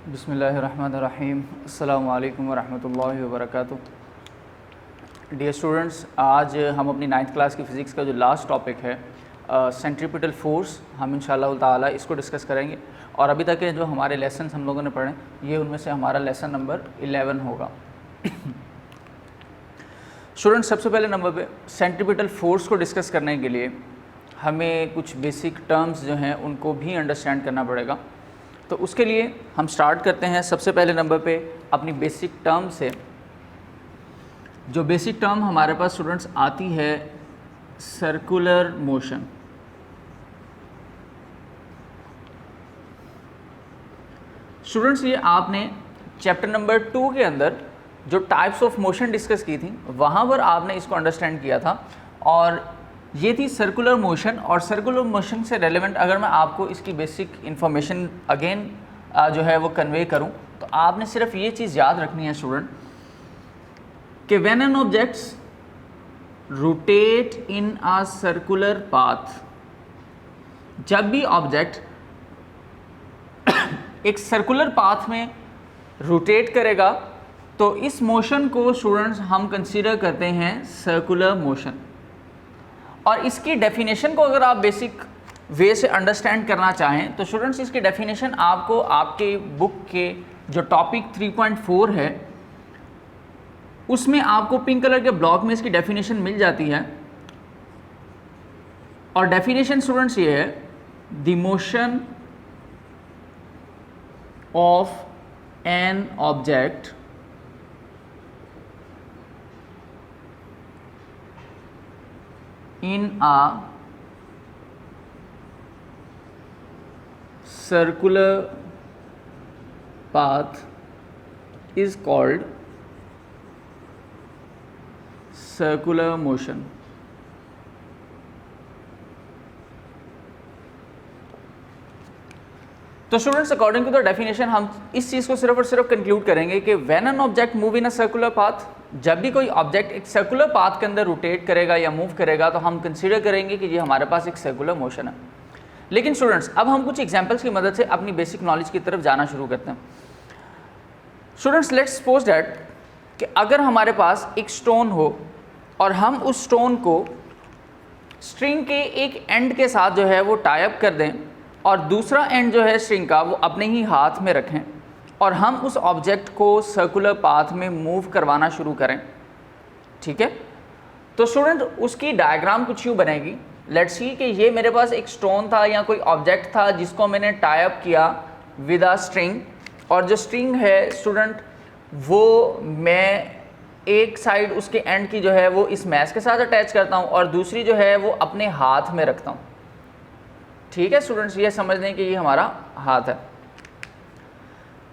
बिस्मिल्लाहिर्रहमानिर्रहीम। अस्सलामु अलैकुम वरहमतुल्लाहि वबरकातुहू। डियर स्टूडेंट्स, आज हम अपनी 9th क्लास की फ़िज़िक्स का जो लास्ट टॉपिक है सेंट्रीपिटल फोर्स, हम इंशाअल्लाह ताला इसको डिस्कस करेंगे। और अभी तक के जो हमारे लेसन हम लोगों ने पढ़े, ये उनमें से हमारा लेसन नंबर 11 होगा। स्टूडेंट्स, सबसे पहले नंबर पे सेंट्रीपिटल फोर्स को डिस्कस करने के लिए हमें कुछ बेसिक टर्म्स जो हैं उनको भी अंडरस्टैंड करना पड़ेगा। तो उसके लिए हम स्टार्ट करते हैं सबसे पहले नंबर पे अपनी बेसिक टर्म से। जो बेसिक टर्म हमारे पास स्टूडेंट्स आती है सर्कुलर मोशन। स्टूडेंट्स, ये आपने चैप्टर नंबर 2 के अंदर जो टाइप्स ऑफ मोशन डिस्कस की थी वहाँ पर आपने इसको अंडरस्टैंड किया था, और ये थी सर्कुलर मोशन। और सर्कुलर मोशन से रेलेवेंट अगर मैं आपको इसकी बेसिक इन्फॉर्मेशन अगेन जो है वो कन्वे करूं, तो आपने सिर्फ ये चीज़ याद रखनी है स्टूडेंट कि when an objects rotate in a circular path, जब भी ऑब्जेक्ट एक सर्कुलर पाथ में रोटेट करेगा तो इस मोशन को स्टूडेंट्स हम कंसीडर करते हैं सर्कुलर मोशन। और इसकी डेफिनेशन को अगर आप बेसिक वे से अंडरस्टैंड करना चाहें तो स्टूडेंट्स इसकी डेफिनेशन आपको आपके बुक के जो टॉपिक 3.4 है उसमें आपको पिंक कलर के ब्लॉक में इसकी डेफिनेशन मिल जाती है। और डेफिनेशन स्टूडेंट्स ये है, the motion of an object in a circular path is called circular motion। तो students, according to the definition हम इस चीज़ को सिर्फ और सिर्फ कंक्लूड करेंगे कि when an object move in a circular path, जब भी कोई ऑब्जेक्ट एक सर्कुलर पाथ के अंदर रोटेट करेगा या मूव करेगा तो हम कंसीडर करेंगे कि ये हमारे पास एक सर्कुलर मोशन है। लेकिन स्टूडेंट्स, अब हम कुछ एग्जांपल्स की मदद से अपनी बेसिक नॉलेज की तरफ जाना शुरू करते हैं। स्टूडेंट्स, लेट्स सपोज दैट कि अगर हमारे पास एक स्टोन हो और हम उस स्टोन को स्ट्रिंग के एक एंड के साथ जो है वो टाई अप कर दें और दूसरा एंड जो है स्ट्रिंग का वो अपने ही हाथ में रखें और हम उस ऑब्जेक्ट को सर्कुलर पाथ में मूव करवाना शुरू करें, ठीक है। तो स्टूडेंट, उसकी डायग्राम कुछ यूँ बनेगी। लेट्स सी कि ये मेरे पास एक स्टोन था या कोई ऑब्जेक्ट था जिसको मैंने टाई अप किया विद अ स्ट्रिंग, और जो स्ट्रिंग है स्टूडेंट वो मैं एक साइड उसके एंड की जो है वो इस मैश के साथ अटैच करता हूँ और दूसरी जो है वो अपने हाथ में रखता हूँ, ठीक है स्टूडेंट्स। ये समझ लें कि ये हमारा हाथ है।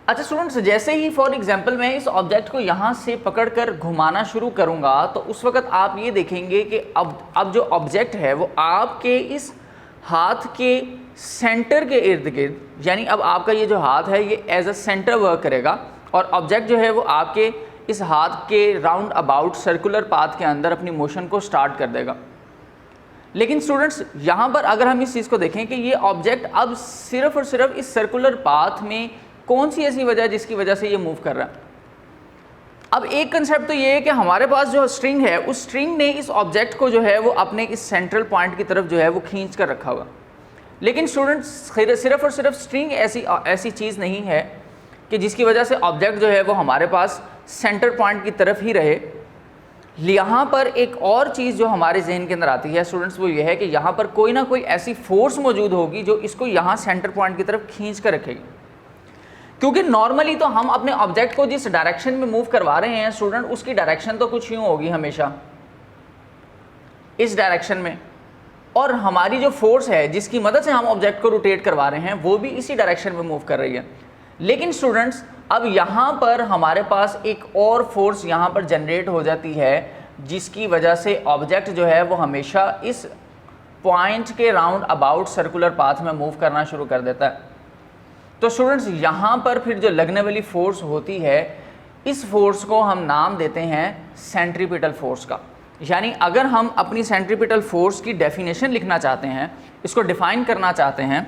अच्छा स्टूडेंट्स, जैसे ही फॉर एग्जांपल मैं इस ऑब्जेक्ट को यहाँ से पकड़कर घुमाना शुरू करूँगा तो उस वक्त आप ये देखेंगे कि अब जो ऑब्जेक्ट है वो आपके इस हाथ के सेंटर के इर्द गिर्द, यानी अब आपका ये जो हाथ है ये एज अ सेंटर वर्क करेगा और ऑब्जेक्ट जो है वो आपके इस हाथ के राउंड अबाउट सर्कुलर पाथ के अंदर अपनी मोशन को स्टार्ट कर देगा। लेकिन स्टूडेंट्स, यहाँ पर अगर हम इस चीज़ को देखें कि ये ऑब्जेक्ट अब सिर्फ और सिर्फ इस सर्कुलर पाथ में कौन सी ऐसी वजह है जिसकी वजह से ये मूव कर रहा है। अब एक कंसेप्ट तो ये है कि हमारे पास जो स्ट्रिंग है उस स्ट्रिंग ने इस ऑब्जेक्ट को जो है वो अपने इस सेंट्रल पॉइंट की तरफ जो है वो खींच कर रखा हुआ। लेकिन स्टूडेंट्स, सिर्फ और सिर्फ स्ट्रिंग ऐसी चीज़ नहीं है कि जिसकी वजह से ऑब्जेक्ट जो है वो हमारे पास सेंटर पॉइंट की तरफ ही रहे। यहाँ पर एक और चीज़ जो हमारे जहन के अंदर आती है स्टूडेंट्स, वो ये है कि यहाँ पर कोई ना कोई ऐसी फोर्स मौजूद होगी जो इसको यहाँ सेंटर पॉइंट की तरफ खींच कर रखेगी। क्योंकि नॉर्मली तो हम अपने ऑब्जेक्ट को जिस डायरेक्शन में मूव करवा रहे हैं स्टूडेंट, उसकी डायरेक्शन तो कुछ यूँ होगी हमेशा इस डायरेक्शन में, और हमारी जो फोर्स है जिसकी मदद से हम ऑब्जेक्ट को रोटेट करवा रहे हैं वो भी इसी डायरेक्शन में मूव कर रही है। लेकिन स्टूडेंट्स, अब यहाँ पर हमारे पास एक और फोर्स यहाँ पर जनरेट हो जाती है जिसकी वजह से ऑब्जेक्ट जो है वो हमेशा इस पॉइंट के राउंड अबाउट सर्कुलर पाथ में मूव करना शुरू कर देता है। तो स्टूडेंट्स, यहाँ पर फिर जो लगने वाली फोर्स होती है इस फोर्स को हम नाम देते हैं सेंट्रीपिटल फोर्स का। यानी अगर हम अपनी सेंट्रीपिटल फोर्स की डेफिनेशन लिखना चाहते हैं, इसको डिफाइन करना चाहते हैं,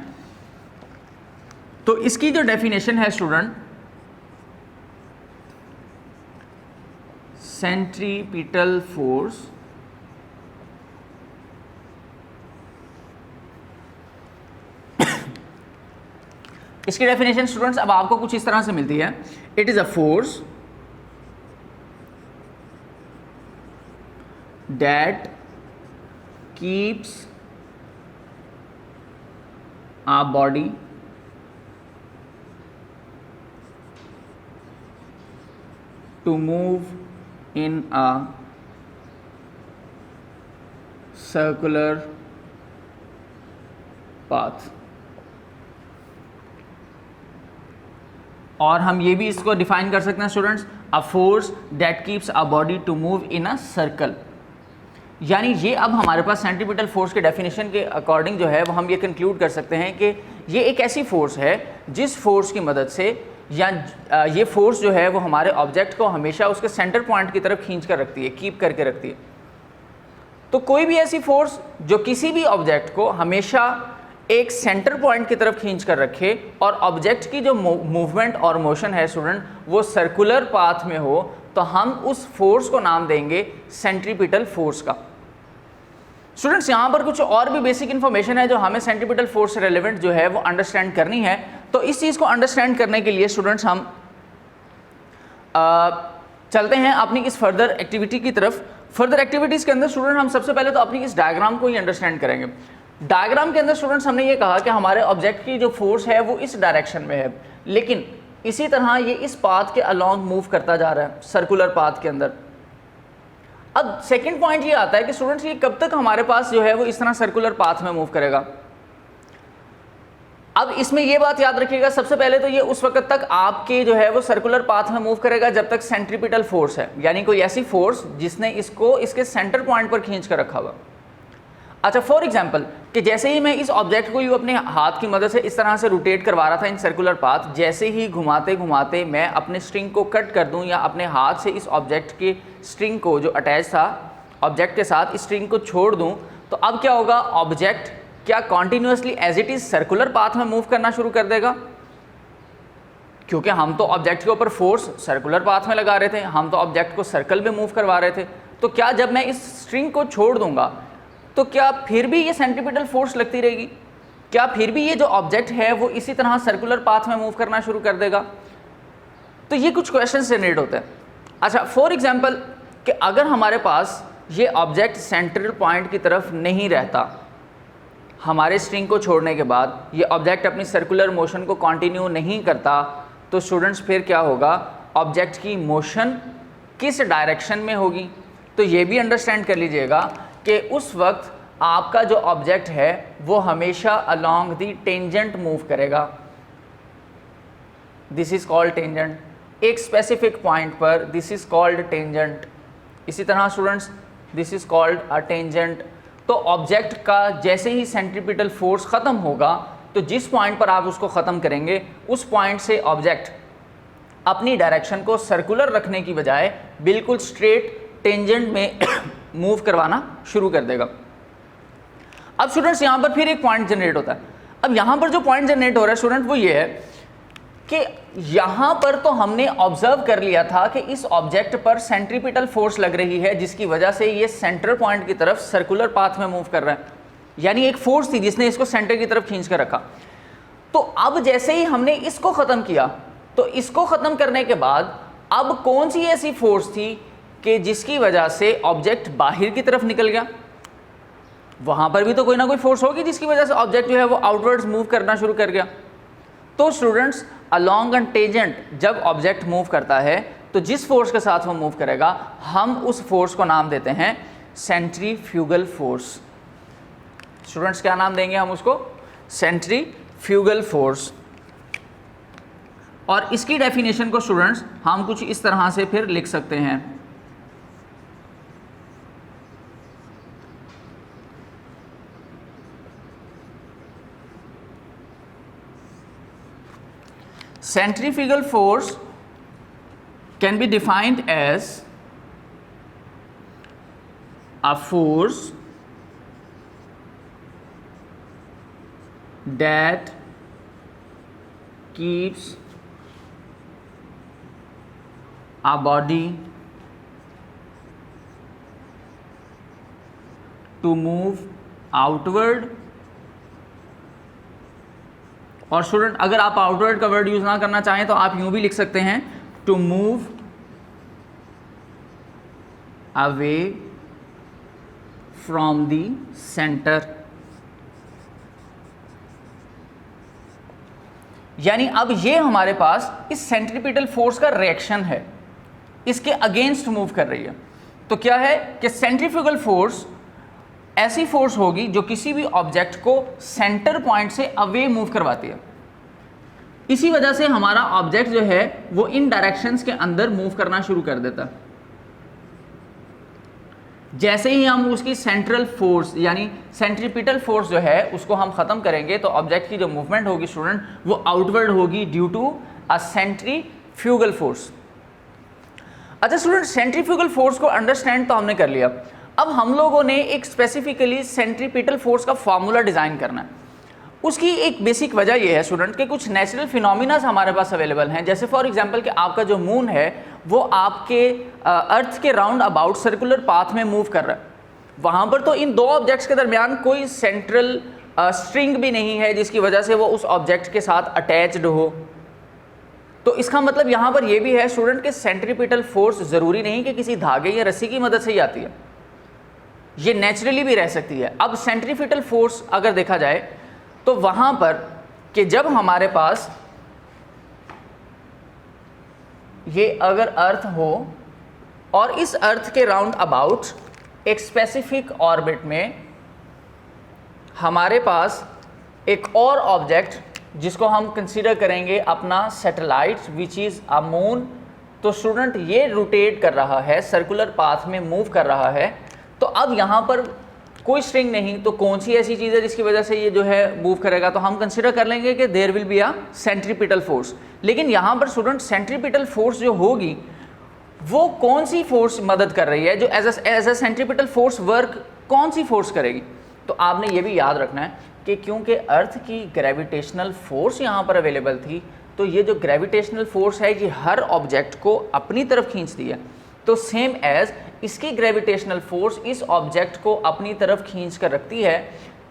तो इसकी जो डेफिनेशन है स्टूडेंट सेंट्रीपिटल फोर्स इसकी डेफिनेशन स्टूडेंट्स अब आपको कुछ इस तरह से मिलती है, it is a force that keeps a body to move in a circular path। और हम ये भी इसको डिफाइन कर सकते हैं students, a force that keeps a body to move in a circle. यानी ये अब हमारे पास सेंट्रीपिटल फोर्स के डेफिनेशन के अकॉर्डिंग जो है वो हम ये कंक्लूड कर सकते हैं कि ये एक ऐसी फोर्स है जिस फोर्स की मदद से या ये फोर्स जो है वो हमारे ऑब्जेक्ट को हमेशा उसके सेंटर पॉइंट की तरफ खींच कर रखती है, कीप करके रखती है। तो कोई भी ऐसी फोर्स जो किसी भी ऑब्जेक्ट को हमेशा एक सेंटर पॉइंट की तरफ खींच कर रखे और ऑब्जेक्ट की जो मूवमेंट और मोशन है स्टूडेंट वो सर्कुलर पाथ में हो, तो हम उस फोर्स को नाम देंगे सेंट्रीपिटल फोर्स का। स्टूडेंट्स यहाँ पर कुछ और भी बेसिक इन्फॉर्मेशन है जो हमें सेंट्रीपिटल फोर्स से रेलेवेंट जो है वो अंडरस्टैंड करनी है। तो इस चीज़ को अंडरस्टैंड करने के लिए स्टूडेंट्स हम चलते हैं अपनी इस फर्दर एक्टिविटी की तरफ। फर्दर एक्टिविटीज़ के अंदर स्टूडेंट हम सबसे पहले तो अपनी इस डायग्राम को ही अंडरस्टैंड करेंगे। डायग्राम के अंदर स्टूडेंट्स हमने ये कहा कि हमारे ऑब्जेक्ट की जो फोर्स है वो इस डायरेक्शन में है, लेकिन इसी तरह ये इस पाथ के अलोंग मूव करता जा रहा है सर्कुलर पाथ के अंदर। अब सेकंड पॉइंट ये आता है कि स्टूडेंट्स ये कब तक हमारे पास जो है वो इस तरह सर्कुलर पाथ में मूव करेगा। अब इसमें ये बात याद रखिएगा, सबसे पहले तो ये उस वक्त तक आपके जो है वो सर्कुलर पाथ में मूव करेगा जब तक सेंट्रीपिटल फोर्स है, यानी कोई ऐसी फोर्स जिसने इसको इसके सेंटर पॉइंट पर खींच कर रखा हुआ। अच्छा, फॉर एग्जाम्पल कि जैसे ही मैं इस ऑब्जेक्ट को यूँ अपने हाथ की मदद से इस तरह से रोटेट करवा रहा था इन सर्कुलर पाथ, जैसे ही घुमाते घुमाते मैं अपने स्ट्रिंग को कट कर दूं या अपने हाथ से इस ऑब्जेक्ट के स्ट्रिंग को जो अटैच था ऑब्जेक्ट के साथ इस स्ट्रिंग को छोड़ दूं, तो अब क्या होगा, ऑब्जेक्ट क्या continuously as it is circular path में मूव करना शुरू कर देगा, क्योंकि हम तो ऑब्जेक्ट के ऊपर फोर्स सर्कुलर पाथ में लगा रहे थे, हम तो ऑब्जेक्ट को सर्कल में मूव करवा रहे थे। तो क्या जब मैं इस स्ट्रिंग को छोड़ दूंगा तो क्या फिर भी ये सेंट्रीपिटल फोर्स लगती रहेगी? क्या फिर भी ये जो ऑब्जेक्ट है वो इसी तरह सर्कुलर पाथ में मूव करना शुरू कर देगा? तो ये कुछ क्वेश्चन जनरेट होते हैं। अच्छा, फॉर एग्जांपल कि अगर हमारे पास ये ऑब्जेक्ट सेंट्रल पॉइंट की तरफ नहीं रहता, हमारे स्ट्रिंग को छोड़ने के बाद ये ऑब्जेक्ट अपनी सर्कुलर मोशन को कंटिन्यू नहीं करता, तो स्टूडेंट्स फिर क्या होगा, ऑब्जेक्ट की मोशन किस डायरेक्शन में होगी? तो ये भी अंडरस्टैंड कर लीजिएगा कि उस वक्त आपका जो ऑब्जेक्ट है वो हमेशा अलोंग दी टेंजेंट मूव करेगा। दिस इज कॉल्ड टेंजेंट, एक स्पेसिफिक पॉइंट पर दिस इज कॉल्ड टेंजेंट। इसी तरह students this is called a tangent. तो ऑब्जेक्ट का जैसे ही सेंट्रीपिटल फोर्स ख़त्म होगा, तो जिस पॉइंट पर आप उसको ख़त्म करेंगे उस पॉइंट से ऑब्जेक्ट अपनी डायरेक्शन को सर्कुलर रखने की बजाय बिल्कुल स्ट्रेट टेंजेंट में मूव करवाना शुरू कर देगा। अब स्टूडेंट्स यहाँ पर फिर एक पॉइंट जनरेट होता है। अब यहाँ पर जो पॉइंट जनरेट हो रहा है स्टूडेंट वो ये है कि यहाँ पर तो हमने ऑब्जर्व कर लिया था कि इस ऑब्जेक्ट पर सेंट्रीपिटल फोर्स लग रही है जिसकी वजह से ये सेंटर पॉइंट की तरफ सर्कुलर पाथ में मूव कर रहा है, यानी एक फोर्स थी जिसने इसको सेंटर की तरफ खींच कर रखा। तो अब जैसे ही हमने इसको ख़त्म किया, तो इसको ख़त्म करने के बाद अब कौन सी ऐसी फोर्स थी कि जिसकी वजह से ऑब्जेक्ट बाहर की तरफ निकल गया? वहाँ पर भी तो कोई ना कोई फोर्स होगी जिसकी वजह से ऑब्जेक्ट जो है वो आउटवर्ड्स मूव करना शुरू कर गया। तो स्टूडेंट्स अलोंग एन टेंजेंट जब ऑब्जेक्ट मूव करता है तो जिस फोर्स के साथ वो मूव करेगा हम उस फोर्स को नाम देते हैं सेंट्रीफ्यूगल फोर्स। स्टूडेंट्स क्या नाम देंगे हम उसको? Centrifugal force. और इसकी डेफिनेशन को स्टूडेंट्स हम कुछ इस तरह से फिर लिख सकते हैं, centrifugal force can be defined as a force that keeps a body to move outward. और स्टूडेंट अगर आप आउटवर्ड का वर्ड यूज ना करना चाहें तो आप यूं भी लिख सकते हैं to move away from the centre. यानी अब ये हमारे पास इस सेंट्रीपिटल फोर्स का रिएक्शन है, इसके अगेंस्ट मूव कर रही है। तो क्या है कि सेंट्रीफ्यूगल फोर्स ऐसी फोर्स होगी जो किसी भी ऑब्जेक्ट को सेंटर पॉइंट से अवे मूव करवाती है। इसी वजह से हमारा ऑब्जेक्ट जो है वो इन डायरेक्शंस के अंदर मूव करना शुरू कर देता है। जैसे ही हम उसकी सेंट्रल फोर्स यानी सेंट्रीपिटल फोर्स जो है उसको हम खत्म करेंगे तो ऑब्जेक्ट की जो मूवमेंट होगी स्टूडेंट वो आउटवर्ड होगी due to a centrifugal force. अच्छा स्टूडेंट, सेंट्रीफ्यूगल फोर्स को अंडरस्टैंड तो हमने कर लिया। अब हम लोगों ने एक स्पेसिफिकली सेंट्रीपिटल फोर्स का फॉर्मूला डिज़ाइन करना है। उसकी एक बेसिक वजह यह है स्टूडेंट कि कुछ नेचुरल फिनोमिनाज हमारे पास अवेलेबल हैं। जैसे फॉर एग्जांपल कि आपका जो मून है वो आपके अर्थ के राउंड अबाउट सर्कुलर पाथ में मूव कर रहा है। वहाँ पर तो इन दो ऑब्जेक्ट्स के दरमियान कोई सेंट्रल स्ट्रिंग भी नहीं है जिसकी वजह से वो उस ऑब्जेक्ट के साथ अटैच्ड हो। तो इसका मतलब यहाँ पर यह भी है स्टूडेंट कि सेंट्रीपिटल फोर्स ज़रूरी नहीं कि किसी धागे या रस्सी की मदद से ही आती है, ये नेचुरली भी रह सकती है। अब सेंट्रीपिटल फोर्स अगर देखा जाए तो वहाँ पर कि जब हमारे पास ये अगर अर्थ हो और इस अर्थ के राउंड अबाउट एक स्पेसिफिक ऑर्बिट में हमारे पास एक और ऑब्जेक्ट जिसको हम कंसीडर करेंगे अपना satellite which is a moon, तो स्टूडेंट ये रोटेट कर रहा है, सर्कुलर पाथ में मूव कर रहा है। तो अब यहाँ पर कोई स्ट्रिंग नहीं, तो कौन सी ऐसी चीज़ है जिसकी वजह से ये जो है मूव करेगा, तो हम कंसीडर कर लेंगे कि there will be a centripetal force. लेकिन यहाँ पर स्टूडेंट सेंट्रीपिटल फोर्स जो होगी वो कौन सी फोर्स मदद कर रही है, जो as a centripetal force work कौन सी फोर्स करेगी। तो आपने ये भी याद रखना है कि क्योंकि अर्थ की ग्रेविटेशनल फोर्स यहाँ पर अवेलेबल थी, तो ये जो ग्रेविटेशनल फोर्स है ये हर ऑब्जेक्ट को अपनी तरफ खींचती है। तो सेम एज इसकी ग्रेविटेशनल फोर्स इस ऑब्जेक्ट को अपनी तरफ खींच कर रखती है,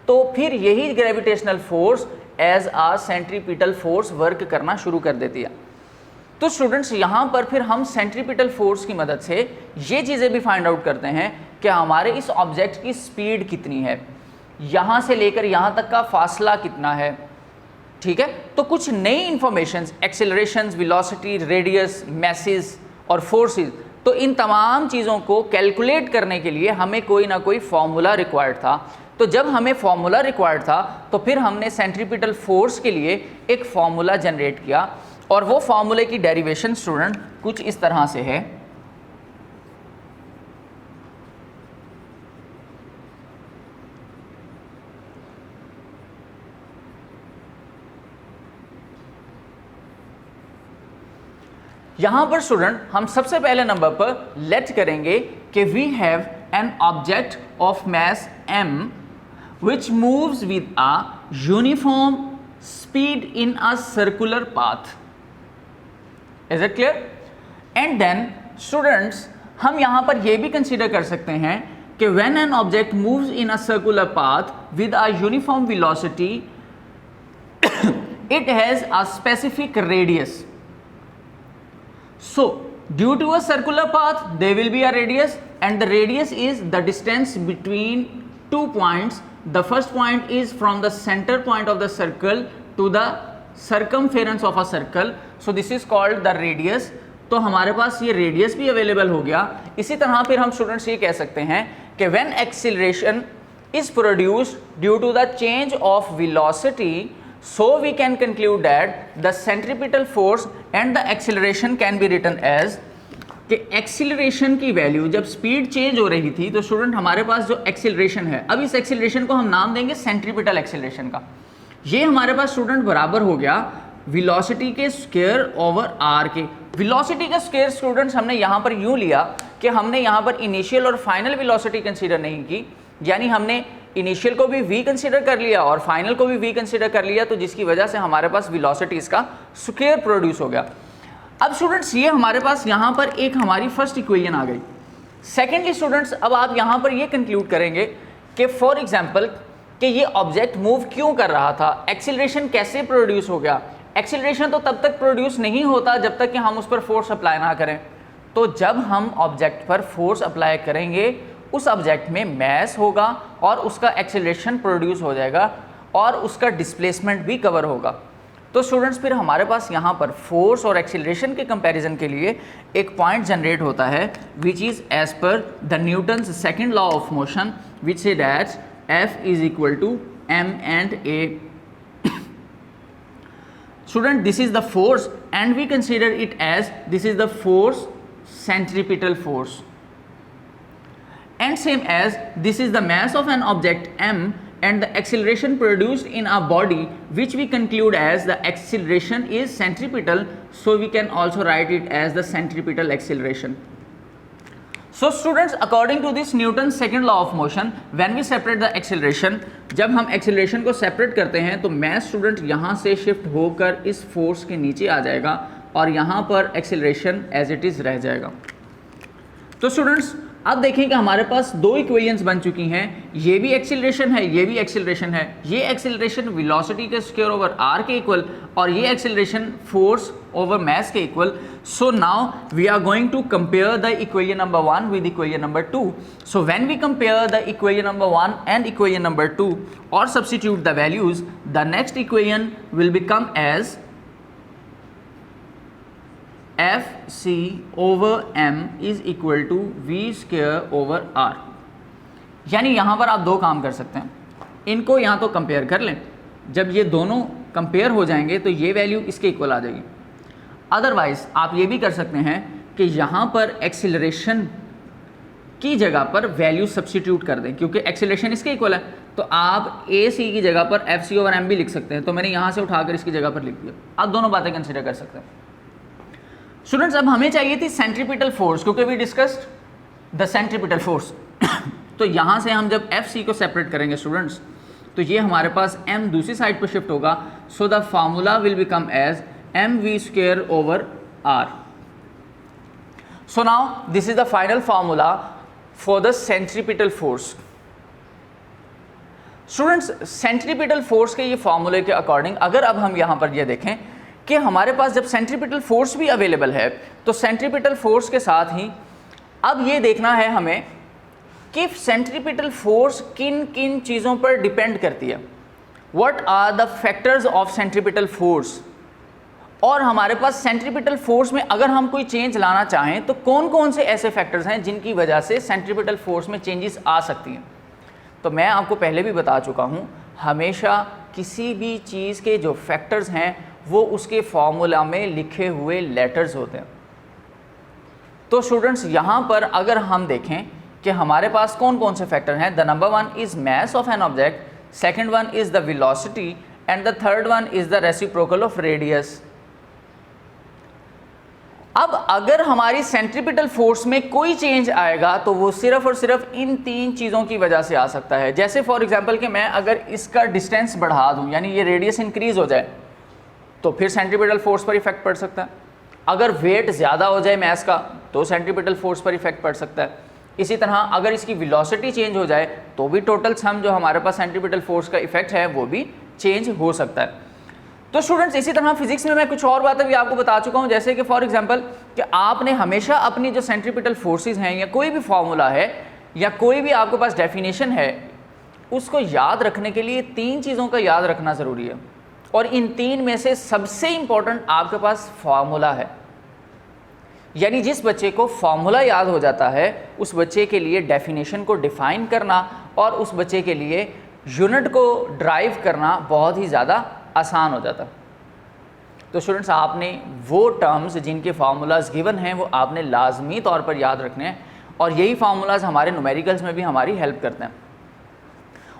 तो फिर यही ग्रेविटेशनल फोर्स एज आ सेंट्रीपिटल फोर्स वर्क करना शुरू कर देती है। तो स्टूडेंट्स यहाँ पर फिर हम सेंट्रीपिटल फोर्स की मदद से ये चीज़ें भी फाइंड आउट करते हैं कि हमारे इस ऑब्जेक्ट की स्पीड कितनी है, यहाँ से लेकर यहाँ तक का फासला कितना है। ठीक है, तो कुछ नई इंफॉर्मेशंस, एक्सेलरेशंस, वेलोसिटी, रेडियस, मैसेज और फोर्सेस, तो इन तमाम चीज़ों को कैलकुलेट करने के लिए हमें कोई ना कोई फॉर्मूला रिक्वायर्ड था। तो जब हमें फॉर्मूला रिक्वायर्ड था तो फिर हमने सेंट्रीपिटल फोर्स के लिए एक फॉर्मूला जनरेट किया, और वो फॉर्मूले की डेरिवेशन स्टूडेंट कुछ इस तरह से है। यहाँ पर स्टूडेंट हम सबसे पहले नंबर पर लेट करेंगे कि we have an object of mass m which moves with a uniform speed in a circular path. Is it clear? And then students हम यहाँ पर ये भी कंसीडर कर सकते हैं कि when an object moves in a circular path with a uniform velocity it has a specific radius. So due to a circular path there will be a radius, and the radius is the distance between two points. The first point is from the center point of the circle to the circumference of a circle, so this is called the radius. तो हमारे पास ये radius भी available हो गया। इसी तरह फिर हम स्टूडेंट्स ये कह सकते हैं कि when acceleration is produced due to the change of velocity, so we can conclude that the centripetal force and the acceleration can be written as कि एक्सीलरेशन की वैल्यू जब स्पीड चेंज हो रही थी तो स्टूडेंट हमारे पास जो एक्सीलरेशन है, अब इस एक्सीलरेशन को हम नाम देंगे सेंट्रीपिटल एक्सीलरेशन का। ये हमारे पास स्टूडेंट बराबर हो गया वेलोसिटी के स्क्वायर ओवर आर के। वेलोसिटी का स्क्वायर स्टूडेंट्स हमने यहाँ पर यूँ लिया कि हमने यहाँ पर इनिशियल और फाइनल वेलोसिटी कंसीडर नहीं की, यानी हमने इनिशियल को भी v कंसीडर कर लिया और फाइनल को भी v कंसीडर कर लिया, तो जिसकी वजह से हमारे पास वेलोसिटी इसका स्क्वायर प्रोड्यूस हो गया। अब स्टूडेंट्स ये हमारे पास यहाँ पर एक हमारी फर्स्ट इक्वेशन आ गई। सेकेंडली स्टूडेंट्स अब आप यहाँ पर ये कंक्लूड करेंगे कि फॉर एग्जांपल कि ये ऑब्जेक्ट मूव क्यों कर रहा था, एक्सीलरेशन कैसे प्रोड्यूस हो गया। एक्सीलरेशन तो तब तक प्रोड्यूस नहीं होता जब तक कि हम उस पर फोर्स अप्लाई ना करें। तो जब हम ऑब्जेक्ट पर फोर्स अप्लाई करेंगे उस ऑब्जेक्ट में मैस होगा और उसका एक्सीलरेशन प्रोड्यूस हो जाएगा और उसका डिस्प्लेसमेंट भी कवर होगा। तो स्टूडेंट्स फिर हमारे पास यहाँ पर फोर्स और एक्सीलरेशन के कंपैरिजन के लिए एक पॉइंट जनरेट होता है which is as per the Newton's second law of motion which से that F is equal to m and a. Student, this is the force and we consider it as this is the force, centripetal force, and same as this is the mass of an object m and the acceleration produced in a body which we conclude as the acceleration is centripetal, so we can also write it as the centripetal acceleration. So students, according to this Newton's second law of motion, when we separate the acceleration, जब हम acceleration को separate करते हैं तो mass student यहाँ से shift होकर इस force के नीचे आ जाएगा और यहाँ पर acceleration as it is रह जाएगा। तो students अब देखें कि हमारे पास दो इक्वेशंस बन चुकी हैं, ये भी एक्सीलरेशन है, ये भी एक्सीलरेशन है। ये एक्सीलरेशन वेलोसिटी के स्क्वायर ओवर आर के इक्वल और ये एक्सीलरेशन फोर्स ओवर मास के equal. So now we are going to compare the equation number 1 with equation number 2। So when we compare the equation number 1 and equation number 2 और substitute the values, the next equation will become as F C over M is equal to V square over R. यानी यहाँ पर आप दो काम कर सकते हैं, इनको यहाँ तो कंपेयर कर लें, जब ये दोनों कंपेयर हो जाएंगे तो ये वैल्यू इसके इक्वल आ जाएगी। अदरवाइज आप ये भी कर सकते हैं कि यहाँ पर एक्सीलरेशन की जगह पर वैल्यू सब्स्टिट्यूट कर दें, क्योंकि एक्सीलरेशन इसके इक्वल है तो आप ए सी की जगह पर एफ सी ओवर एम भी लिख सकते हैं। तो मैंने यहाँ से उठाकर इसकी जगह पर लिख दिया, आप दोनों बातें कंसिडर कर सकते हैं। स्टूडेंट्स अब हमें चाहिए थी सेंट्रीपिटल फोर्स, क्योंकि we discussed the centripetal force. तो यहाँ से हम जब एफ सी को सेपरेट करेंगे स्टूडेंट्स तो ये हमारे पास m दूसरी साइड पर शिफ्ट होगा। So the formula will become as M V square over R. So now this is the final formula for the centripetal force. Students centripetal force के ये फार्मूले के अकॉर्डिंग अगर अब हम यहाँ पर ये देखें कि हमारे पास जब सेंट्रीपिटल फोर्स भी अवेलेबल है तो सेंट्रीपिटल फोर्स के साथ ही अब ये देखना है हमें कि सेंट्रीपिटल फोर्स किन किन चीज़ों पर डिपेंड करती है, what are the factors of centripetal force. और हमारे पास सेंट्रीपिटल फोर्स में अगर हम कोई चेंज लाना चाहें तो कौन कौन से ऐसे फैक्टर्स हैं जिनकी वजह से सेंट्रीपिटल फोर्स में चेंजेस आ सकती हैं। तो मैं आपको पहले भी बता चुका हूँ, हमेशा किसी भी चीज़ के जो फैक्टर्स हैं वो उसके फॉर्मूला में लिखे हुए लेटर्स होते हैं। तो स्टूडेंट्स यहाँ पर अगर हम देखें कि हमारे पास कौन कौन से फैक्टर हैं, the number 1 is mass of an object, second one is the velocity and the third one is the reciprocal of radius. अब अगर हमारी सेंट्रीपिटल फोर्स में कोई चेंज आएगा तो वो सिर्फ और सिर्फ इन तीन चीज़ों की वजह से आ सकता है। जैसे फॉर एग्जांपल कि मैं अगर इसका डिस्टेंस बढ़ा दूं, यानी ये रेडियस इंक्रीज़ हो जाए तो फिर सेंट्रीपिटल फोर्स पर इफेक्ट पड़ सकता है। अगर वेट ज़्यादा हो जाए मास का तो सेंट्रीपिटल फोर्स पर इफेक्ट पड़ सकता है। इसी तरह अगर इसकी वेलोसिटी चेंज हो जाए तो भी टोटल सम जो हमारे पास सेंट्रीपिटल फोर्स का इफेक्ट है वो भी चेंज हो सकता है। तो स्टूडेंट्स इसी तरह फिजिक्स में मैं कुछ और बातें भी आपको बता चुका हूँ, जैसे कि फॉर एग्जांपल कि आपने हमेशा अपनी जो सेंट्रीपिटल फोर्सेस हैं या कोई भी फार्मूला है या कोई भी आपके पास डेफिनेशन है उसको याद रखने के लिए तीन चीज़ों का याद रखना ज़रूरी है। और इन तीन में से सबसे इम्पोर्टेंट आपके पास फार्मूला है। यानी जिस बच्चे को फार्मूला याद हो जाता है उस बच्चे के लिए डेफिनेशन को डिफ़ाइन करना और उस बच्चे के लिए यूनिट को ड्राइव करना बहुत ही ज़्यादा आसान हो जाता। तो स्टूडेंट्स आपने वो टर्म्स जिनके फार्मूलाज गिवन हैं वो आपने लाजमी तौर पर याद रखने हैं और यही फार्मूलाज हमारे न्यूमेरिकल्स में भी हमारी हेल्प करते हैं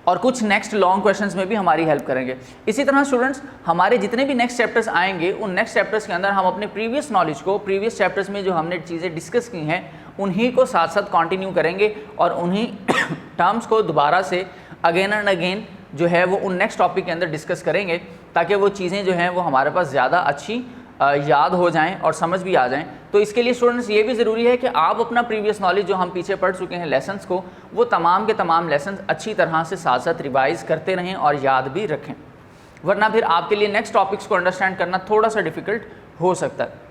और कुछ नेक्स्ट लॉन्ग क्वेश्चंस में भी हमारी हेल्प करेंगे। इसी तरह स्टूडेंट्स हमारे जितने भी नेक्स्ट चैप्टर्स आएंगे उन नेक्स्ट चैप्टर्स के अंदर हम अपने प्रीवियस नॉलेज को प्रीवियस चैप्टर्स में जो हमने चीज़ें डिस्कस की हैं उन्हीं को साथ साथ कंटिन्यू करेंगे और उन्हीं टर्म्स को दोबारा से अगेन एंड अगेन जो है वो उन नेक्स्ट टॉपिक के अंदर डिस्कस करेंगे ताकि वो चीज़ें जो हैं वो हमारे पास ज़्यादा अच्छी याद हो जाएं और समझ भी आ जाएं। तो इसके लिए स्टूडेंट्स ये भी ज़रूरी है कि आप अपना प्रीवियस नॉलेज जो हम पीछे पढ़ चुके हैं लेसन्स को, वो तमाम के तमाम लेसन्स अच्छी तरह से साथ साथ रिवाइज़ करते रहें और याद भी रखें, वरना फिर आपके लिए नेक्स्ट टॉपिक्स को अंडरस्टैंड करना थोड़ा सा डिफ़िकल्ट हो सकता है।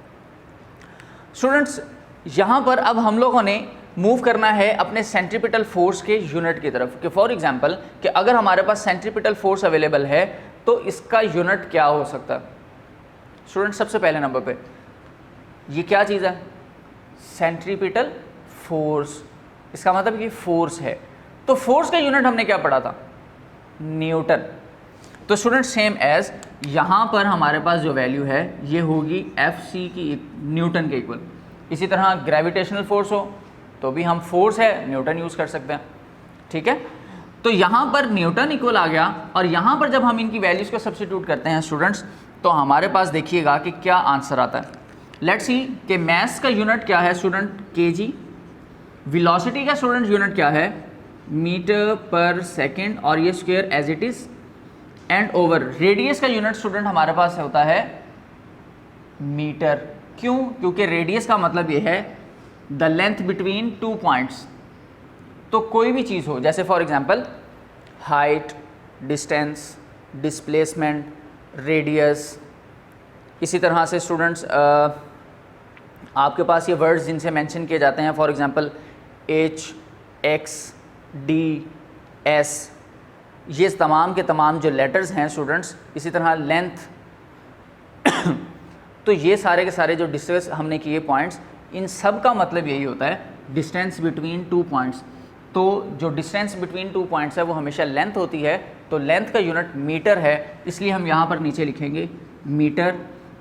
स्टूडेंट्स यहाँ पर अब हम लोगों ने मूव करना है अपने सेंट्रीपिटल फोर्स के यूनिट की तरफ, कि फॉर एग्जांपल कि अगर हमारे पास सेंट्रीपिटल फोर्स अवेलेबल है तो इसका यूनिट क्या हो सकता है। स्टूडेंट सबसे पहले नंबर पे ये क्या चीज़ है, सेंट्रीपिटल फोर्स, इसका मतलब ये फोर्स है। तो फोर्स का यूनिट हमने क्या पढ़ा था, न्यूटन। तो स्टूडेंट सेम एज यहाँ पर हमारे पास जो वैल्यू है ये होगी Fc की न्यूटन के इक्वल। इसी तरह ग्रेविटेशनल फोर्स हो तो भी हम फोर्स है न्यूटन यूज़ कर सकते हैं, ठीक है। तो यहाँ पर न्यूटन इक्वल आ गया और यहाँ पर जब हम इनकी वैल्यूज़ को सब्स्टिट्यूट करते हैं स्टूडेंट्स, तो हमारे पास देखिएगा कि क्या आंसर आता है। लेट्स सी कि मास का यूनिट क्या है स्टूडेंट, केजी। वेलोसिटी का स्टूडेंट यूनिट क्या है, मीटर पर सेकेंड, और ये square as it is, and over. Radius का यूनिट स्टूडेंट हमारे पास होता है मीटर। क्यों, क्योंकि रेडियस का मतलब ये है the length between two points. तो कोई भी चीज़ हो, जैसे for example height, distance, displacement, radius, इसी तरह से स्टूडेंट्स आपके पास ये वर्ड्स जिनसे मेंशन किए जाते हैं, for example H, x, D, S, ये तमाम के तमाम जो लेटर्स हैं स्टूडेंट्स, इसी तरह लेंथ तो ये सारे के सारे जो डिस्कस हमने किए पॉइंट्स, इन सब का मतलब यही होता है डिस्टेंस बिटवीन टू पॉइंट्स। तो जो डिस्टेंस बिटवीन टू पॉइंट्स है वो हमेशा लेंथ होती है, तो लेंथ का यूनिट मीटर है, इसलिए हम यहाँ पर नीचे लिखेंगे मीटर।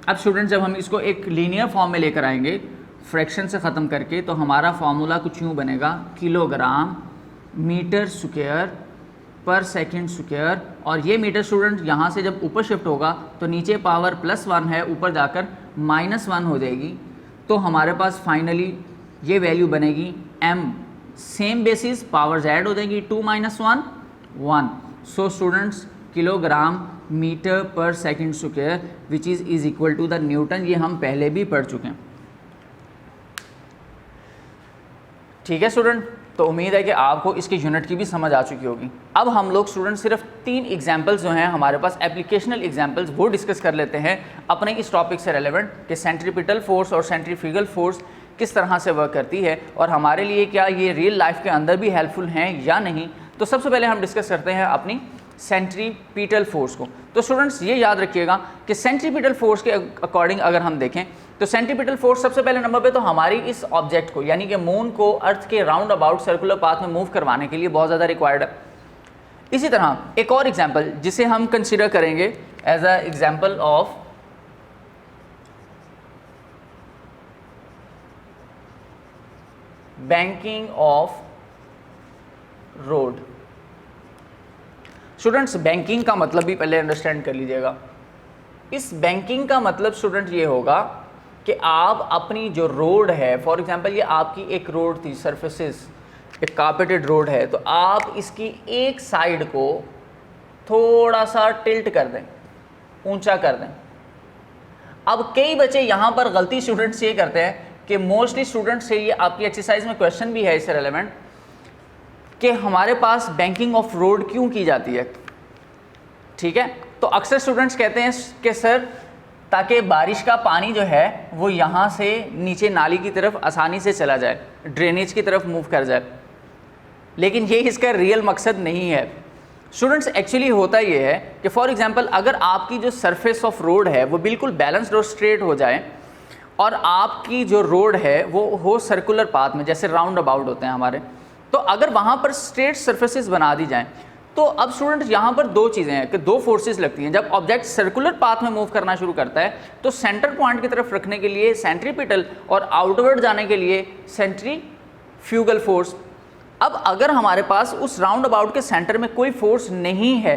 अब स्टूडेंट्स जब हम इसको एक लीनियर फॉर्म में लेकर आएंगे फ्रैक्शन से ख़त्म करके, तो हमारा फॉर्मूला कुछ यूँ बनेगा, किलोग्राम मीटर स्क्वायर पर सेकंड स्क्वायर। और ये मीटर स्टूडेंट यहाँ से जब ऊपर शिफ्ट होगा तो नीचे पावर +1 है, ऊपर जाकर -1 हो जाएगी, तो हमारे पास फाइनली ये वैल्यू बनेगी m। Same basis powers add हो जाएगी, 2 - 1 1। So students kilogram metre per second square which is equal to the newton. ये हम पहले भी पढ़ चुके हैं, ठीक है स्टूडेंट। तो उम्मीद है कि आपको इसके यूनिट की भी समझ आ चुकी होगी। अब हम लोग स्टूडेंट सिर्फ 3 एग्जाम्पल्स जो हैं हमारे पास एप्लीकेशनल एग्जाम्पल्स, वो डिस्कस कर लेते हैं अपने इस टॉपिक से रेलेवेंट, कि सेंट्रीपिटल फोर्स और सेंट्रीफ्यूगल फोर्स किस तरह से वर्क करती है और हमारे लिए क्या ये रियल लाइफ के अंदर भी हेल्पफुल हैं या नहीं। तो सबसे पहले हम डिस्कस करते हैं अपनी सेंट्रीपिटल फोर्स को। तो स्टूडेंट्स ये याद रखिएगा कि सेंट्रीपिटल फोर्स के अकॉर्डिंग अगर हम देखें तो सेंट्रीपिटल फोर्स सबसे पहले नंबर पे तो हमारी इस ऑब्जेक्ट को, यानी कि मून को अर्थ के राउंड अबाउट सर्कुलर पाथ में मूव करवाने के लिए बहुत ज़्यादा रिक्वायर्ड है। इसी तरह एक और एग्जांपल जिसे हम कंसीडर करेंगे as a example of banking of road. Students banking का मतलब भी पहले अंडरस्टैंड कर लीजिएगा। इस बैंकिंग का मतलब स्टूडेंट ये होगा कि आप अपनी जो रोड है, फॉर एग्जांपल ये आपकी एक रोड थी, सरफेसेस, एक कारपेटेड रोड है, तो आप इसकी एक साइड को थोड़ा सा टिल्ट कर दें, ऊंचा कर दें। अब कई बच्चे यहाँ पर गलती स्टूडेंट्स ये करते हैं कि मोस्टली स्टूडेंट्स से ये आपकी एक्सरसाइज में क्वेश्चन भी है इससे रेलेवेंट, कि हमारे पास बैंकिंग ऑफ रोड क्यों की जाती है, ठीक है। तो अक्सर स्टूडेंट्स कहते हैं कि सर ताकि बारिश का पानी जो है वो यहाँ से नीचे नाली की तरफ आसानी से चला जाए, ड्रेनेज की तरफ मूव कर जाए, लेकिन ये इसका रियल मकसद नहीं है स्टूडेंट्स। एक्चुअली होता ये है कि फॉर एग्जांपल अगर आपकी जो सरफेस ऑफ रोड है वो बिल्कुल बैलेंस्ड और स्ट्रेट हो जाए और आपकी जो रोड है वो हो सर्कुलर पाथ में, जैसे राउंड अबाउट होते हैं हमारे, तो अगर वहाँ पर स्ट्रेट सरफेसेस बना दी जाएँ, तो अब स्टूडेंट्स यहाँ पर दो चीज़ें हैं कि दो फोर्सेस लगती हैं। जब ऑब्जेक्ट सर्कुलर पाथ में मूव करना शुरू करता है तो सेंटर पॉइंट की तरफ रखने के लिए सेंट्रीपिटल और आउटवर्ड जाने के लिए सेंट्रीफ्यूगल फोर्स। अब अगर हमारे पास उस राउंड अबाउट के सेंटर में कोई फोर्स नहीं है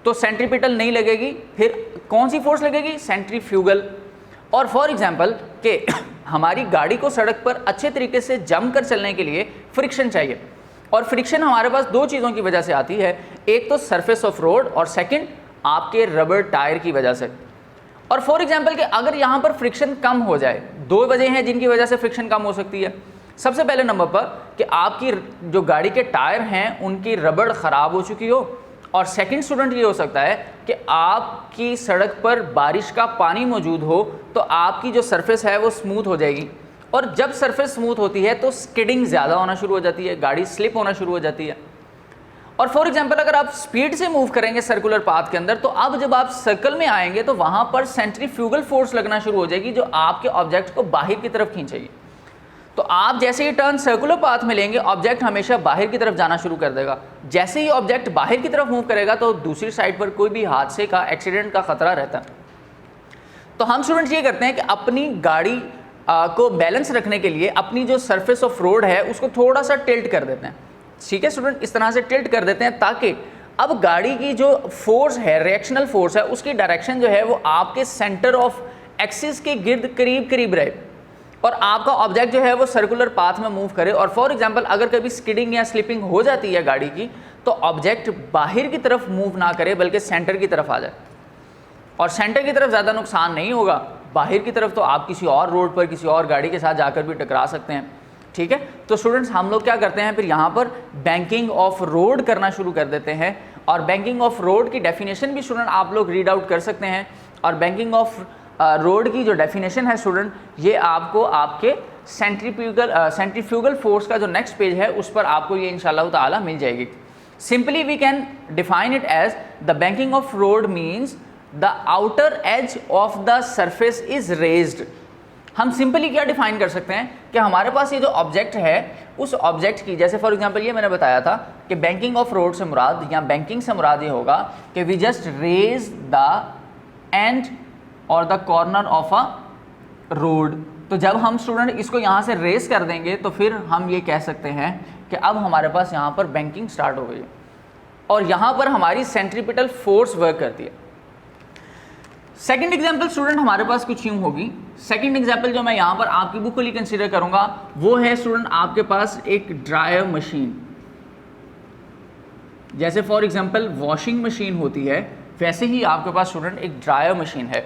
तो सेंट्रीपिटल नहीं लगेगी, फिर कौन सी फोर्स लगेगी, सेंट्रीफ्यूगल। और फॉर एग्जांपल कि हमारी गाड़ी को सड़क पर अच्छे तरीके से जम कर चलने के लिए फ्रिक्शन चाहिए, और फ्रिक्शन हमारे पास दो चीज़ों की वजह से आती है, एक तो सरफेस ऑफ रोड और सेकंड आपके रबर टायर की वजह से। और फॉर एग्जांपल कि अगर यहाँ पर फ्रिक्शन कम हो जाए, दो वजह हैं जिनकी वजह से फ्रिक्शन कम हो सकती है। सबसे पहले नंबर पर कि आपकी जो गाड़ी के टायर हैं उनकी रबड़ ख़राब हो चुकी हो, और सेकंड स्टूडेंट ये हो सकता है कि आपकी सड़क पर बारिश का पानी मौजूद हो, तो आपकी जो सरफेस है वो स्मूथ हो जाएगी, और जब सरफेस स्मूथ होती है तो स्किडिंग ज़्यादा होना शुरू हो जाती है, गाड़ी स्लिप होना शुरू हो जाती है। और फॉर एग्जांपल अगर आप स्पीड से मूव करेंगे सर्कुलर पाथ के अंदर, तो अब जब आप सर्कल में आएंगे तो वहाँ पर सेंट्रीफ्यूगल फोर्स लगना शुरू हो जाएगी जो आपके ऑब्जेक्ट को बाहर की तरफ खींचेगी। तो आप जैसे ही टर्न सर्कुलर पाथ में लेंगे, ऑब्जेक्ट हमेशा बाहर की तरफ जाना शुरू कर देगा। जैसे ही ऑब्जेक्ट बाहर की तरफ मूव करेगा तो दूसरी साइड पर कोई भी हादसे का, एक्सीडेंट का खतरा रहता है। तो हम स्टूडेंट्स ये करते हैं कि अपनी गाड़ी को बैलेंस रखने के लिए अपनी जो सरफेस ऑफ रोड है उसको थोड़ा सा टिल्ट कर देते हैं। ठीक है स्टूडेंट, इस तरह से टिल्ट कर देते हैं ताकि अब गाड़ी की जो फोर्स है, रिएक्शनल फोर्स है, उसकी डायरेक्शन जो है वो आपके सेंटर ऑफ एक्सिस के गिर्द करीब करीब रहे और आपका ऑब्जेक्ट जो है वो सर्कुलर पाथ में मूव करे। और फॉर एग्जांपल अगर कभी स्किडिंग या स्लिपिंग हो जाती है गाड़ी की, तो ऑब्जेक्ट बाहर की तरफ मूव ना करे बल्कि सेंटर की तरफ आ जाए, और सेंटर की तरफ ज़्यादा नुकसान नहीं होगा, बाहर की तरफ तो आप किसी और रोड पर किसी और गाड़ी के साथ जाकर भी टकरा सकते हैं। ठीक है, तो स्टूडेंट्स हम लोग क्या करते हैं, फिर यहाँ पर बैंकिंग ऑफ रोड करना शुरू कर देते हैं, और बैंकिंग ऑफ रोड की डेफिनेशन भी स्टूडेंट आप लोग रीड आउट कर सकते हैं। और बैंकिंग ऑफ रोड की जो डेफिनेशन है स्टूडेंट, ये आपको आपके सेंट्रीफ्यूगल फोर्स का जो नेक्स्ट पेज है उस पर आपको ये इंशाल्लाह ताला मिल जाएगी। Simply we can define it as the banking of road means the outer edge of the surface is raised. हम सिंपली क्या डिफाइन कर सकते हैं कि हमारे पास ये जो ऑब्जेक्ट है उस ऑब्जेक्ट की, जैसे फॉर एग्जांपल ये मैंने बताया था कि बैंकिंग ऑफ रोड से मुराद या बैंकिंग से मुराद ये होगा कि we just raise the end और the corner of a road. तो जब हम स्टूडेंट इसको यहाँ से रेस कर देंगे तो फिर हम ये कह सकते हैं कि अब हमारे पास यहाँ पर बैंकिंग स्टार्ट हो गई है और यहाँ पर हमारी सेंट्रीपिटल फोर्स वर्क करती है। सेकंड एग्जाम्पल स्टूडेंट हमारे पास कुछ यूँ होगी। सेकंड एग्जाम्पल जो मैं यहाँ पर आपकी बुक को लिए कंसीडर करूँगा वो है स्टूडेंट आपके पास एक ड्रायर मशीन। जैसे फॉर एग्जाम्पल वॉशिंग मशीन होती है, वैसे ही आपके पास स्टूडेंट एक ड्रायर मशीन है।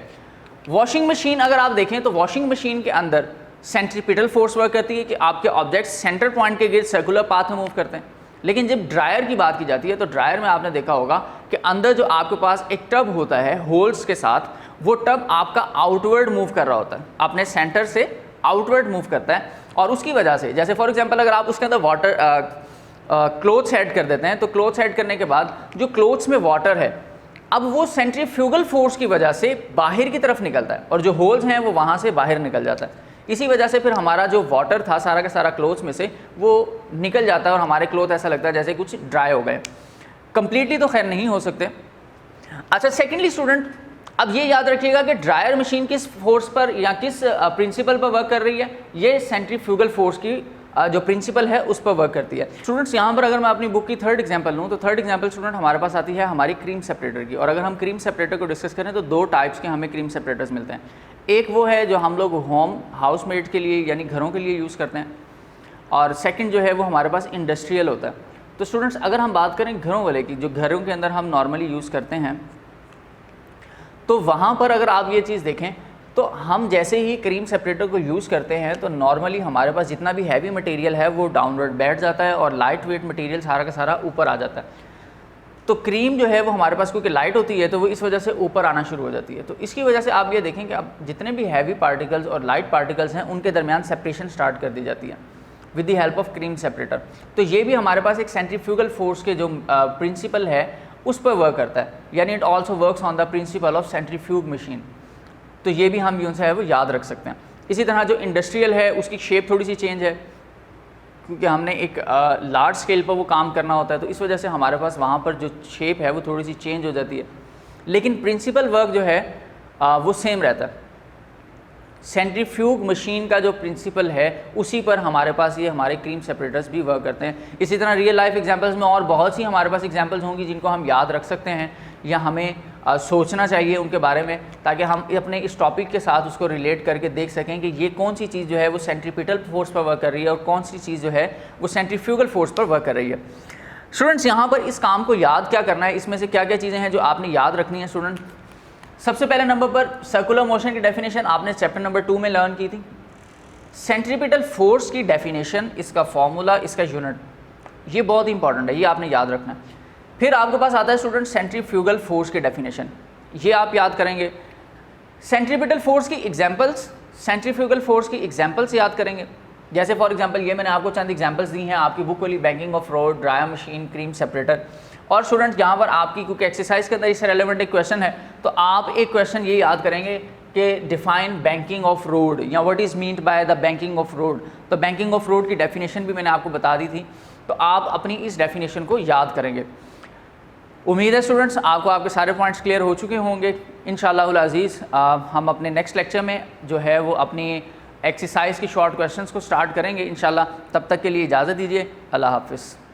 वॉशिंग मशीन अगर आप देखें तो वॉशिंग मशीन के अंदर सेंट्रीपिटल फोर्स वर्क करती है कि आपके ऑब्जेक्ट सेंटर पॉइंट के गिर्द सर्कुलर पाथ में मूव करते हैं। लेकिन जब ड्रायर की बात की जाती है तो ड्रायर में आपने देखा होगा कि अंदर जो आपके पास एक टब होता है होल्स के साथ, वो टब आपका आउटवर्ड मूव कर रहा होता है, अपने सेंटर से आउटवर्ड मूव करता है। और उसकी वजह से जैसे फॉर एग्जांपल अगर आप उसके अंदर वाटर क्लोथ्स ऐड कर देते हैं तो क्लोथ्स ऐड करने के बाद जो क्लोथ्स में वाटर है अब वो सेंट्रीफ्यूगल फोर्स की वजह से बाहर की तरफ निकलता है और जो होल्स हैं वो वहाँ से बाहर निकल जाता है। इसी वजह से फिर हमारा जो वाटर था सारा का सारा क्लोथ्स में से वो निकल जाता है और हमारे क्लोथ ऐसा लगता है जैसे कुछ ड्राई हो गए। कंप्लीटली तो खैर नहीं हो सकते। अच्छा, सेकेंडली स्टूडेंट अब ये याद रखिएगा कि ड्रायर मशीन किस फोर्स पर या किस प्रिंसिपल पर वर्क कर रही है, ये सेंट्रीफ्यूगल फोर्स की जो प्रिंसिपल है उस पर वर्क करती है। स्टूडेंट्स यहाँ पर अगर मैं अपनी बुक की थर्ड एग्जांपल लूँ तो थर्ड एग्जांपल स्टूडेंट हमारे पास आती है हमारी क्रीम सेपरेटर की। और अगर हम क्रीम सेपरेटर को डिस्कस करें तो दो टाइप्स के हमें क्रीम सेपरेटर्स मिलते हैं। एक वो है जो हम लोग होम हाउसमेड के लिए यानी घरों के लिए यूज़ करते हैं, और सेकंड जो है वो हमारे पास इंडस्ट्रियल होता है। तो स्टूडेंट्स अगर हम बात करें घरों वाले की, जो घरों के अंदर हम नॉर्मली यूज़ करते हैं, तो वहाँ पर अगर आप ये चीज़ देखें तो हम जैसे ही क्रीम सेपरेटर को यूज़ करते हैं तो नॉर्मली हमारे पास जितना भी हैवी मटेरियल है वो डाउनवर्ड बैठ जाता है और लाइट वेट मटेरियल सारा का सारा ऊपर आ जाता है। तो क्रीम जो है वो हमारे पास क्योंकि लाइट होती है तो वो इस वजह से ऊपर आना शुरू हो जाती है। तो इसकी वजह से आप ये देखें कि अब जितने भी हैवी पार्टिकल्स और लाइट पार्टिकल्स हैं उनके दरमियान सेपरेशन स्टार्ट कर दी जाती है with the help of cream separator. तो ये भी हमारे पास एक सेंट्रीफ्यूगल फोर्स के जो प्रिंसिपल है उस पर वर्क करता है, यानी it also works on the principle of centrifuge machine. तो ये भी हम यूँ से है वो याद रख सकते हैं। इसी तरह जो इंडस्ट्रियल है उसकी शेप थोड़ी सी चेंज है क्योंकि हमने एक लार्ज स्केल पर वो काम करना होता है, तो इस वजह से हमारे पास वहाँ पर जो शेप है वो थोड़ी सी चेंज हो जाती है, लेकिन प्रिंसिपल वर्क जो है वो सेम रहता है। सेंट्रीफ्यूग मशीन का जो प्रिंसिपल है उसी पर हमारे पास ये हमारे क्रीम सेपरेटर्स भी वर्क करते हैं। इसी तरह रियल लाइफ एग्जांपल्स में और बहुत सी हमारे पास एग्जांपल्स होंगी जिनको हम याद रख सकते हैं या हमें सोचना चाहिए उनके बारे में, ताकि हम अपने इस टॉपिक के साथ उसको रिलेट करके देख सकें कि ये कौन सी चीज़ जो है वो सेंट्रीपिटल फोर्स पर वर्क कर रही है और कौन सी चीज़ जो है वो सेंट्रीफ्यूगल फोर्स पर वर्क कर रही है। स्टूडेंट्स यहाँ पर इस काम को याद क्या करना है, इसमें से क्या क्या चीज़ें हैं जो आपने याद रखनी है स्टूडेंट। सबसे पहले नंबर पर सर्कुलर मोशन की डेफिनेशन आपने चैप्टर नंबर 2 में लर्न की थी। सेंट्रीपिटल फोर्स की डेफिनेशन, इसका फॉर्मूला, इसका यूनिट, ये बहुत इंपॉर्टेंट है, ये आपने याद रखना है। फिर आपके पास आता है स्टूडेंट सेंट्रीफ्यूगल फोर्स की डेफिनेशन, ये आप याद करेंगे। सेंट्रीपिटल फोर्स की एग्जांपल्स, सेंट्रीफ्यूगल फोर्स की एग्जांपल्स याद करेंगे। जैसे फॉर एग्जांपल ये मैंने आपको चंद एग्जांपल्स दी हैं आपकी बुक वाली, banking of road, dryer machine, cream separator. और स्टूडेंट यहाँ पर आपकी क्योंकि एक्सरसाइज के अंदर इससे रेलेवेंट एक क्वेश्चन है, तो आप एक क्वेश्चन ये याद करेंगे कि डिफाइन बैंकिंग ऑफ रोड या what is meant by the banking of road. तो बैंकिंग ऑफ रोड की डेफिनेशन भी मैंने आपको बता दी थी, तो आप अपनी इस डेफिनेशन को याद करेंगे। उम्मीद है स्टूडेंट्स आपको आपके सारे पॉइंट्स क्लियर हो चुके होंगे। इंशाअल्लाह अज़ीज़ हम अपने नेक्स्ट लेक्चर में जो है वो अपनी एक्सरसाइज की शॉर्ट क्वेश्चंस को स्टार्ट करेंगे इंशाअल्लाह। तब तक के लिए इजाज़त दीजिए, अल्लाह हाफ़िज़।